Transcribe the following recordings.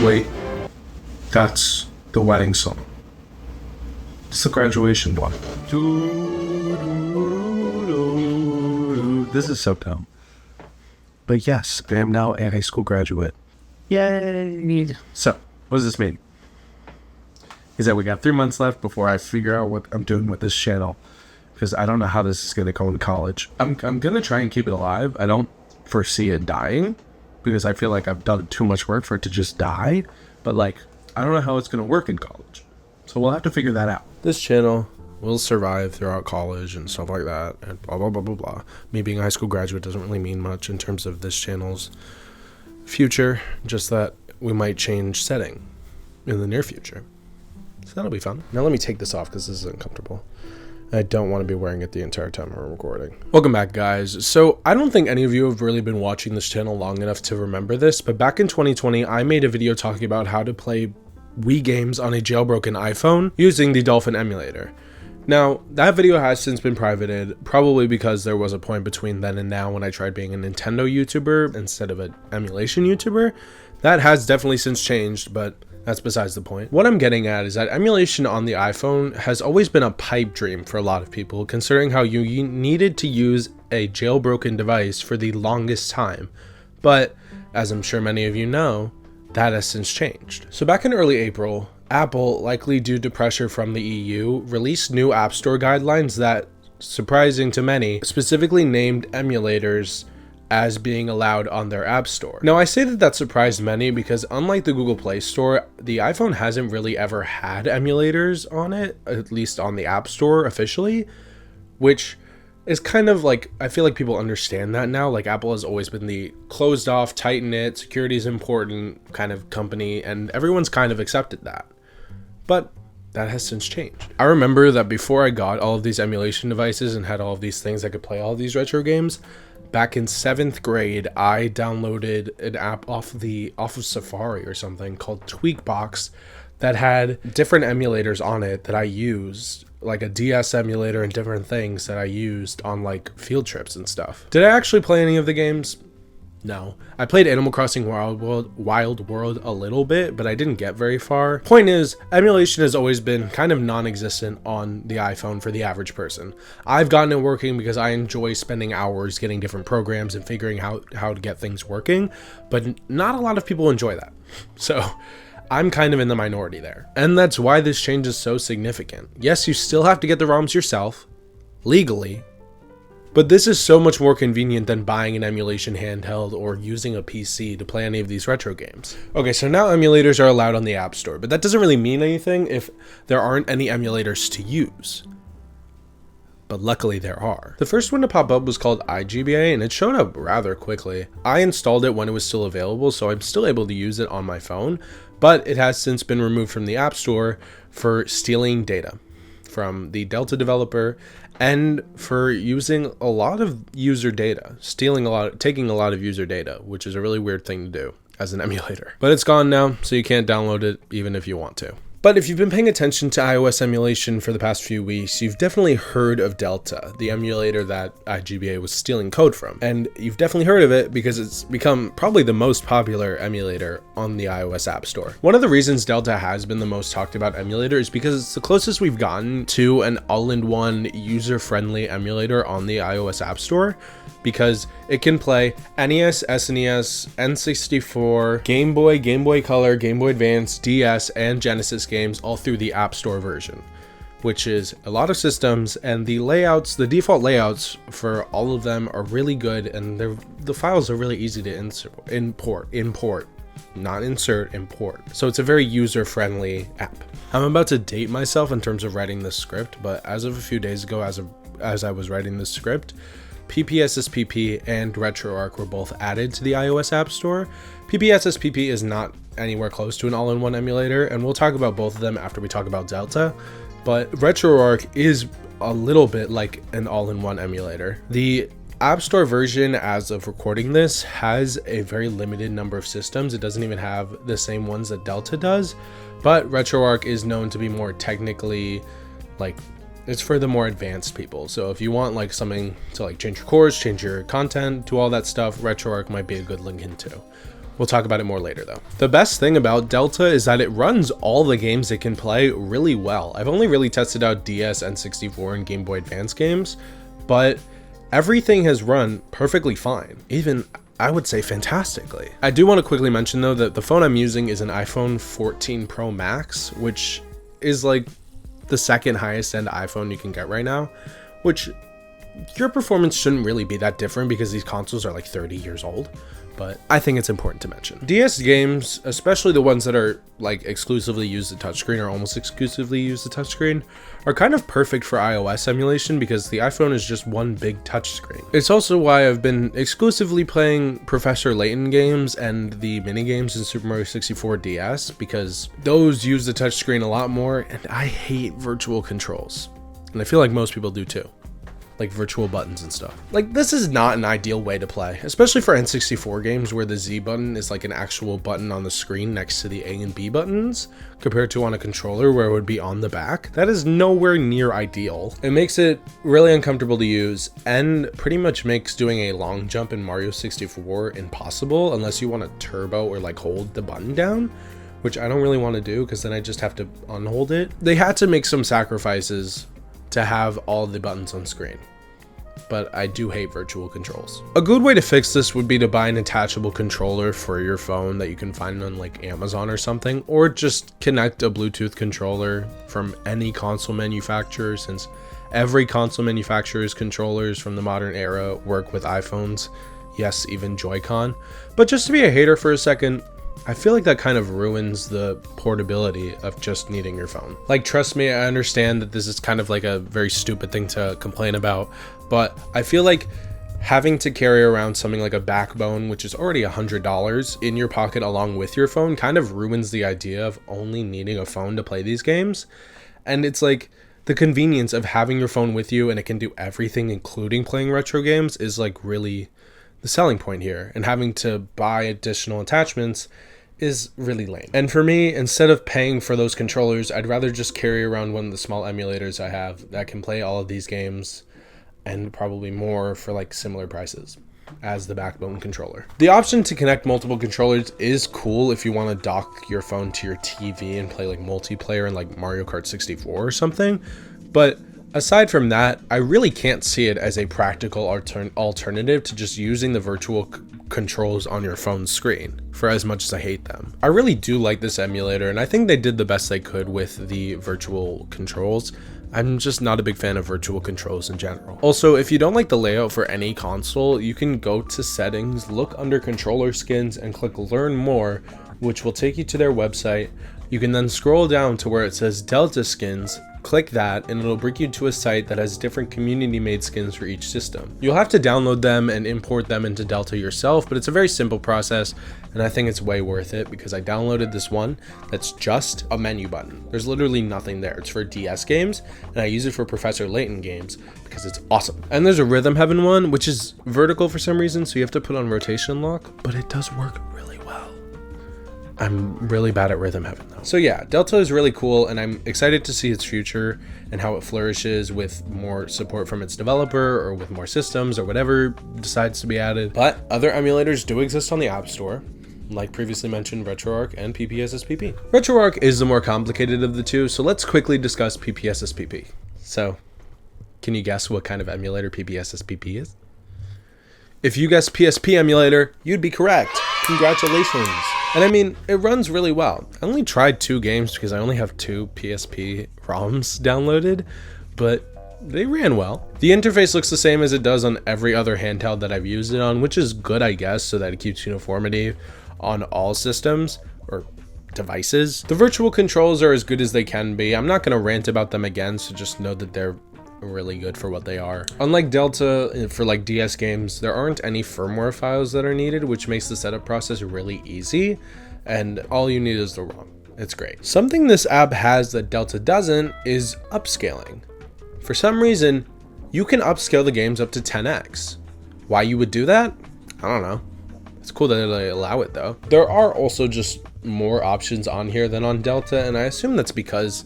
Wait, that's the wedding song. It's the graduation one. This is so dumb. But yes, I am now a high school graduate. Yay! So, what does this mean? Is that we got 3 months left before I figure out what I'm doing with this channel. Because I don't know how this is going to go in college. I'm going to try and keep it alive. I don't foresee it dying. Because I feel like I've done too much work for it to just die. But like, I don't know how it's going to work in college. So we'll have to figure that out. This channel will survive throughout college and stuff like that. And blah, blah, blah, blah, blah. Me being a high school graduate doesn't really mean much in terms of this channel's future. Just that we might change setting in the near future. So that'll be fun. Now let me take this off because this is uncomfortable. I don't want to be wearing it the entire time I'm recording. Welcome back, guys. So I don't think any of you have really been watching this channel long enough to remember this, but back in 2020, I made a video talking about how to play Wii games on a jailbroken iPhone using the Dolphin emulator. Now, that video has since been privated, probably because there was a point between then and now when I tried being a Nintendo YouTuber instead of an emulation YouTuber. That has definitely since changed, but that's besides the point. What I'm getting at is that emulation on the iPhone has always been a pipe dream for a lot of people, considering how you needed to use a jailbroken device for the longest time. But, as I'm sure many of you know, that has since changed. So back in early April, Apple, likely due to pressure from the EU, released new App Store guidelines that, surprising to many, specifically named emulators as being allowed on their App Store. Now, I say that surprised many because unlike the Google Play Store, the iPhone hasn't really ever had emulators on it, at least on the App Store officially, which is kind of like, I feel like people understand that now. Like, Apple has always been the closed off, tighten it, security is important kind of company, and everyone's kind of accepted that. But that has since changed. I remember that before I got all of these emulation devices and had all of these things that could play all of these retro games, back in 7th grade, I downloaded an app off of Safari or something called Tweakbox that had different emulators on it that I used, like a DS emulator and different things that I used on like field trips and stuff. Did I actually play any of the games? No. I played Animal Crossing Wild World a little bit, but I didn't get very far. Point is, emulation has always been kind of non-existent on the iPhone for the average person. I've gotten it working because I enjoy spending hours getting different programs and figuring out how to get things working, but not a lot of people enjoy that. So I'm kind of in the minority there. And that's why this change is so significant. Yes, you still have to get the ROMs yourself, legally, but this is so much more convenient than buying an emulation handheld or using a PC to play any of these retro games. Okay, so now emulators are allowed on the App Store, but that doesn't really mean anything if there aren't any emulators to use. But luckily there are. The first one to pop up was called iGBA, and it showed up rather quickly. I installed it when it was still available, so I'm still able to use it on my phone, but it has since been removed from the App Store for stealing data from the Delta developer and for using a lot of user data, taking a lot of user data, which is a really weird thing to do as an emulator. But it's gone now, so you can't download it even if you want to. But if you've been paying attention to iOS emulation for the past few weeks, you've definitely heard of Delta, the emulator that iGBA was stealing code from. And you've definitely heard of it because it's become probably the most popular emulator on the iOS App Store. One of the reasons Delta has been the most talked about emulator is because it's the closest we've gotten to an all-in-one user-friendly emulator on the iOS App Store, because it can play NES, SNES, N64, Game Boy, Game Boy Color, Game Boy Advance, DS, and Genesis games all through the App Store version, which is a lot of systems, and the default layouts for all of them are really good, and the files are really easy to import. So it's a very user-friendly app. I'm about to date myself in terms of writing this script, but as of a few days ago, as I was writing this script, PPSSPP and RetroArch were both added to the iOS App Store. PPSSPP is not anywhere close to an all-in-one emulator, and we'll talk about both of them after we talk about Delta, but RetroArch is a little bit like an all-in-one emulator. The App Store version, as of recording this, has a very limited number of systems. It doesn't even have the same ones that Delta does, but RetroArch is known to be more technically, like, It's for the more advanced people. So if you want like something to like change your cores, change your content, do all that stuff, RetroArch might be a good link into. We'll talk about it more later though. The best thing about Delta is that it runs all the games it can play really well. I've only really tested out DS, N64, and Game Boy Advance games, but everything has run perfectly fine. Even, I would say, fantastically. I do want to quickly mention though that the phone I'm using is an iPhone 14 Pro Max, which is like the second highest end iPhone you can get right now, which your performance shouldn't really be that different because these consoles are like 30 years old. But I think it's important to mention. DS games, especially the ones that are like exclusively use the touchscreen or almost exclusively use the touchscreen, are kind of perfect for iOS emulation because the iPhone is just one big touchscreen. It's also why I've been exclusively playing Professor Layton games and the mini games in Super Mario 64 DS because those use the touchscreen a lot more, and I hate virtual controls. And I feel like most people do too. Like virtual buttons and stuff. Like, this is not an ideal way to play, especially for N64 games where the Z button is like an actual button on the screen next to the A and B buttons, compared to on a controller where it would be on the back. That is nowhere near ideal. It makes it really uncomfortable to use and pretty much makes doing a long jump in Mario 64 impossible unless you want to turbo or like hold the button down, which I don't really want to do because then I just have to unhold it. They had to make some sacrifices to have all the buttons on screen, but I do hate virtual controls. A good way to fix this would be to buy an attachable controller for your phone that you can find on like Amazon or something, or just connect a Bluetooth controller from any console manufacturer, since every console manufacturer's controllers from the modern era work with iPhones. Yes, even Joy-Con. But just to be a hater for a second, I feel like that kind of ruins the portability of just needing your phone. Like, trust me, I understand that this is kind of like a very stupid thing to complain about, but I feel like having to carry around something like a backbone, which is already $100 in your pocket along with your phone, kind of ruins the idea of only needing a phone to play these games. And it's like the convenience of having your phone with you and it can do everything, including playing retro games, is like really the selling point here. And having to buy additional attachments is really lame. And for me, instead of paying for those controllers, I'd rather just carry around one of the small emulators I have that can play all of these games and probably more for like similar prices as the backbone controller. The option to connect multiple controllers is cool if you want to dock your phone to your TV and play like multiplayer in like Mario Kart 64 or something. But aside from that, I really can't see it as a practical alternative to just using the virtual controls on your phone screen, for as much as I hate them. I really do like this emulator, and I think they did the best they could with the virtual controls. I'm just not a big fan of virtual controls in general. Also, if you don't like the layout for any console, you can go to settings, look under controller skins, and click learn more, which will take you to their website. You can then scroll down to where it says Delta skins, click that, and it'll bring you to a site that has different community made skins for each system. You'll have to download them and import them into Delta yourself, but it's a very simple process, and I think it's way worth it because I downloaded this one that's just a menu button. There's literally nothing there. It's for DS games, and I use it for Professor Layton games because it's awesome. And there's a Rhythm Heaven one, which is vertical for some reason, so you have to put on rotation lock, but it does work really well. I'm really bad at Rhythm Heaven though. So yeah, Delta is really cool, and I'm excited to see its future and how it flourishes with more support from its developer or with more systems or whatever decides to be added. But other emulators do exist on the App Store, like previously mentioned RetroArch and PPSSPP. RetroArch is the more complicated of the two, so let's quickly discuss PPSSPP. So, can you guess what kind of emulator PPSSPP is? If you guessed PSP emulator, you'd be correct. Congratulations. And I mean, it runs really well. I only tried 2 games because I only have 2 PSP ROMs downloaded, but they ran well. The interface looks the same as it does on every other handheld that I've used it on, which is good, I guess, so that it keeps uniformity on all systems or devices. The virtual controls are as good as they can be. I'm not going to rant about them again, so just know that they're really good for what they are. Unlike Delta, for like DS games, there aren't any firmware files that are needed, which makes the setup process really easy, and all you need is the ROM. It's great. Something this app has that Delta doesn't is upscaling. For some reason, you can upscale the games up to 10x. Why you would do that? I don't know. It's cool that they allow it though. There are also just more options on here than on Delta, and I assume that's because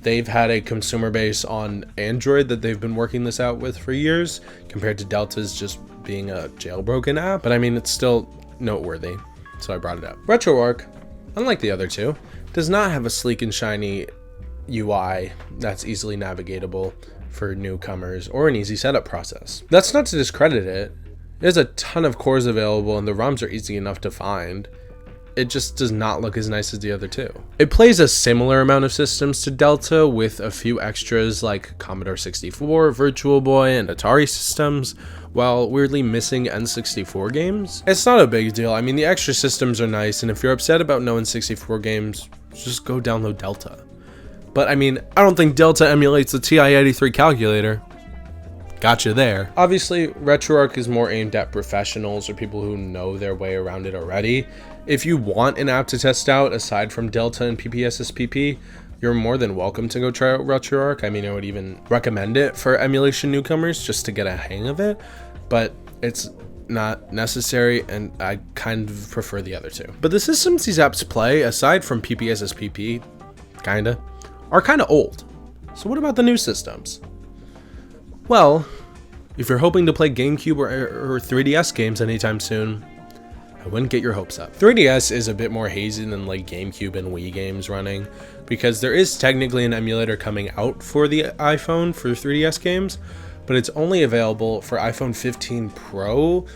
they've had a consumer base on Android that they've been working this out with for years, compared to Delta's just being a jailbroken app. But I mean, it's still noteworthy, so I brought it up. RetroArch, unlike the other two, does not have a sleek and shiny UI that's easily navigatable for newcomers or an easy setup process. That's not to discredit it. There's a ton of cores available and the ROMs are easy enough to find. It just does not look as nice as the other two. It plays a similar amount of systems to Delta with a few extras like Commodore 64, Virtual Boy, and Atari systems, while weirdly missing N64 games. It's not a big deal. I mean, the extra systems are nice, and if you're upset about no N64 games, just go download Delta. But I mean, I don't think Delta emulates the TI-83 calculator. Gotcha there. Obviously, RetroArch is more aimed at professionals or people who know their way around it already. If you want an app to test out aside from Delta and PPSSPP, you're more than welcome to go try out RetroArch. I mean, I would even recommend it for emulation newcomers just to get a hang of it, but it's not necessary, and I kind of prefer the other two. But the systems these apps play, aside from PPSSPP, are kinda old. So what about the new systems? Well, if you're hoping to play Gamecube or 3DS games anytime soon, I wouldn't get your hopes up. 3DS is a bit more hazy than like GameCube and Wii games running, because there is technically an emulator coming out for the iPhone for 3DS games, but it's only available for iPhone 15 Pro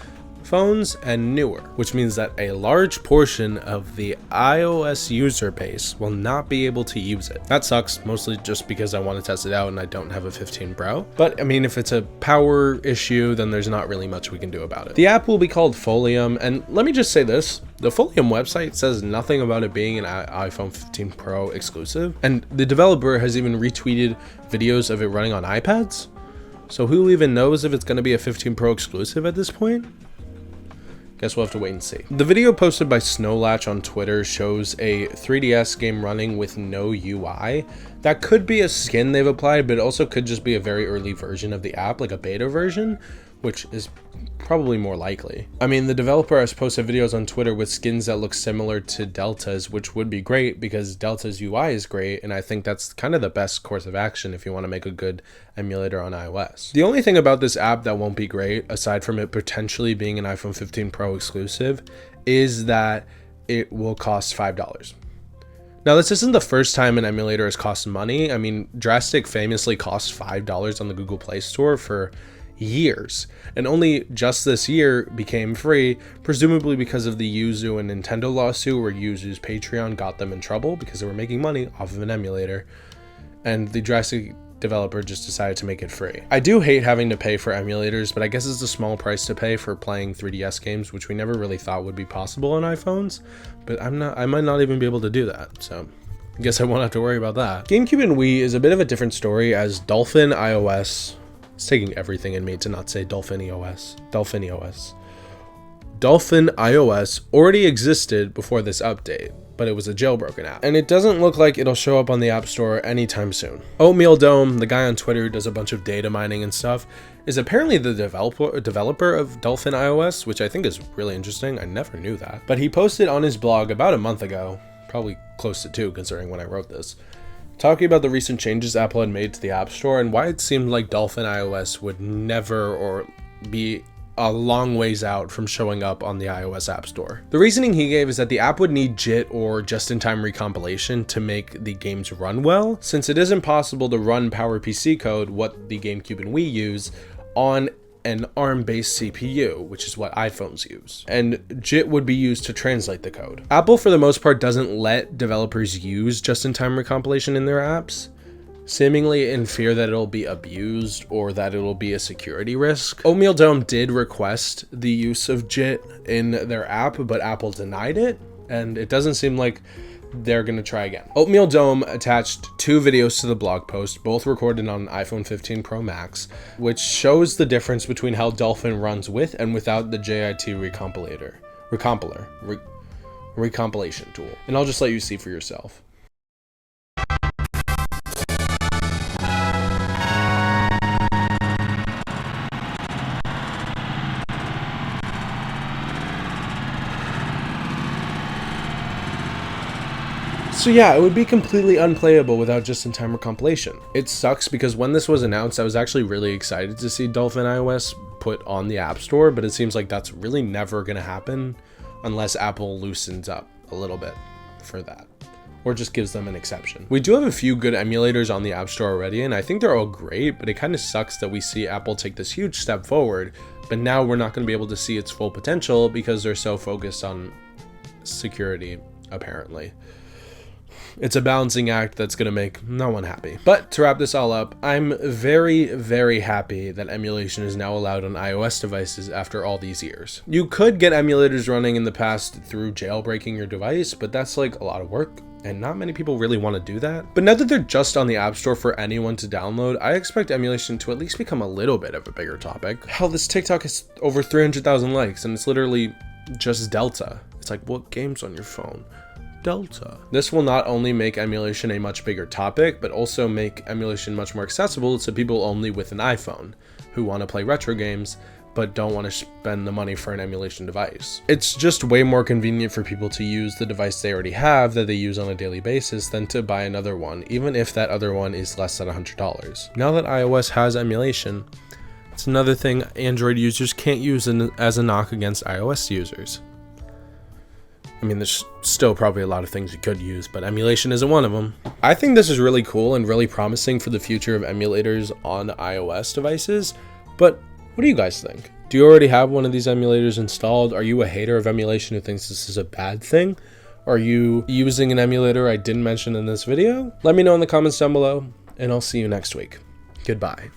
phones and newer, which means that a large portion of the iOS user base will not be able to use it. That sucks, mostly just because I want to test it out and I don't have a 15 Pro. But I mean, if it's a power issue, then there's not really much we can do about it. The app will be called Folium, and let me just say this, the Folium website says nothing about it being an iPhone 15 Pro exclusive, and the developer has even retweeted videos of it running on iPads. So who even knows if it's going to be a 15 Pro exclusive at this point? Guess we'll have to wait and see. The video posted by Snowlatch on Twitter shows a 3DS game running with no UI. That could be a skin they've applied, but it also could just be a very early version of the app, like a beta version, which is probably more likely. I mean, the developer has posted videos on Twitter with skins that look similar to Delta's, which would be great because Delta's UI is great, and I think that's kind of the best course of action if you want to make a good emulator on iOS. The only thing about this app that won't be great, aside from it potentially being an iPhone 15 Pro exclusive, is that it will cost $5. Now, this isn't the first time an emulator has cost money. I mean, Drastic famously cost $5 on the Google Play Store for years, and only just this year became free, presumably because of the Yuzu and Nintendo lawsuit where Yuzu's Patreon got them in trouble because they were making money off of an emulator, and the Drastic developer just decided to make it free. I do hate having to pay for emulators, but I guess it's a small price to pay for playing 3DS games, which we never really thought would be possible on iPhones, but I might not even be able to do that, so I guess I won't have to worry about that. GameCube and Wii is a bit of a different story, as Dolphin iOS, it's taking everything in me to not say Dolphin iOS already existed before this update, but it was a jailbroken app, and it doesn't look like it'll show up on the App Store anytime soon. Oatmeal Dome, the guy on Twitter who does a bunch of data mining and stuff, is apparently the developer of Dolphin iOS, which I think is really interesting. I never knew that. But he posted on his blog about a month ago, probably close to 2 considering when I wrote this, talking about the recent changes Apple had made to the App Store and why it seemed like Dolphin iOS would never or be a long ways out from showing up on the iOS App Store. The reasoning he gave is that the app would need JIT or just-in-time recompilation to make the games run well, since it isn't possible to run PowerPC code, what the GameCube and Wii use, on an ARM-based CPU, which is what iPhones use, and JIT would be used to translate the code. Apple, for the most part, doesn't let developers use just-in-time recompilation in their apps, seemingly in fear that it'll be abused or that it'll be a security risk. Oatmeal Dome did request the use of JIT in their app, but Apple denied it, and it doesn't seem like they're gonna try again. Oatmeal Dome attached 2 videos to the blog post, both recorded on iPhone 15 Pro Max, which shows the difference between how Dolphin runs with and without the JIT recompilation tool. And I'll just let you see for yourself. So yeah, it would be completely unplayable without just-in-time compilation. It sucks because when this was announced, I was actually really excited to see Dolphin iOS put on the App Store, but it seems like that's really never going to happen unless Apple loosens up a little bit for that, or just gives them an exception. We do have a few good emulators on the App Store already, and I think they're all great, but it kind of sucks that we see Apple take this huge step forward, but now we're not going to be able to see its full potential because they're so focused on security, apparently. It's a balancing act that's going to make no one happy. But to wrap this all up, I'm very, very happy that emulation is now allowed on iOS devices after all these years. You could get emulators running in the past through jailbreaking your device, but that's like a lot of work, and not many people really want to do that. But now that they're just on the App Store for anyone to download, I expect emulation to at least become a little bit of a bigger topic. Hell, this TikTok has over 300,000 likes, and it's literally just Delta. It's like, what game's on your phone? Delta. This will not only make emulation a much bigger topic, but also make emulation much more accessible to people only with an iPhone who want to play retro games but don't want to spend the money for an emulation device. It's just way more convenient for people to use the device they already have that they use on a daily basis than to buy another one, even if that other one is less than $100. Now that iOS has emulation, it's another thing Android users can't use as a knock against iOS users. I mean, there's still probably a lot of things you could use, but emulation isn't one of them. I think this is really cool and really promising for the future of emulators on iOS devices, but what do you guys think? Do you already have one of these emulators installed? Are you a hater of emulation who thinks this is a bad thing? Are you using an emulator I didn't mention in this video? Let me know in the comments down below, and I'll see you next week. Goodbye.